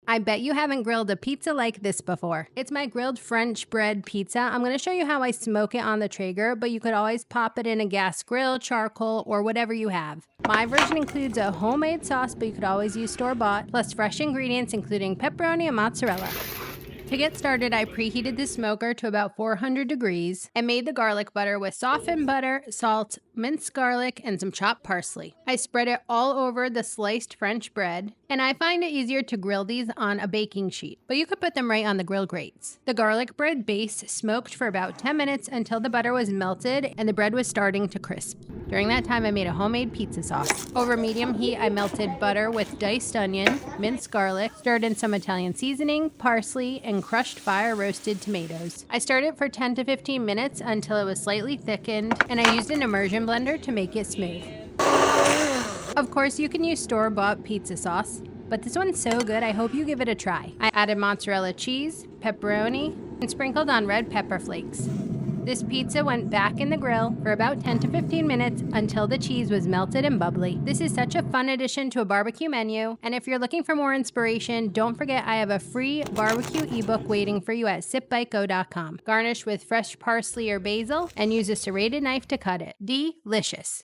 I bet you haven't grilled a pizza like this before. It's my grilled French bread pizza. I'm going to show you how I smoke it on the Traeger, but you could always pop it in a gas grill, charcoal, or whatever you have. My version includes a homemade sauce, but you could always use store-bought, plus fresh ingredients including pepperoni and mozzarella. To get started, I preheated the smoker to about 400 degrees and made the garlic butter with softened butter, salt, minced garlic, and some chopped parsley. I spread it all over the sliced French bread, and I find it easier to grill these on a baking sheet, but you could put them right on the grill grates. The garlic bread base smoked for about 10 minutes until the butter was melted and the bread was starting to crisp. During that time, I made a homemade pizza sauce. Over medium heat, I melted butter with diced onion, minced garlic, stirred in some Italian seasoning, parsley, and crushed fire roasted tomatoes. I stirred it for 10 to 15 minutes until it was slightly thickened, and I used an immersion blender to make it smooth. Of course, you can use store-bought pizza sauce, but this one's so good, I hope you give it a try. I added mozzarella cheese, pepperoni, and sprinkled on red pepper flakes. This pizza went back in the grill for about 10 to 15 minutes until the cheese was melted and bubbly. This is such a fun addition to a barbecue menu, and if you're looking for more inspiration, don't forget I have a free barbecue ebook waiting for you at sipbytego.com. Garnish with fresh parsley or basil, and use a serrated knife to cut it. Delicious.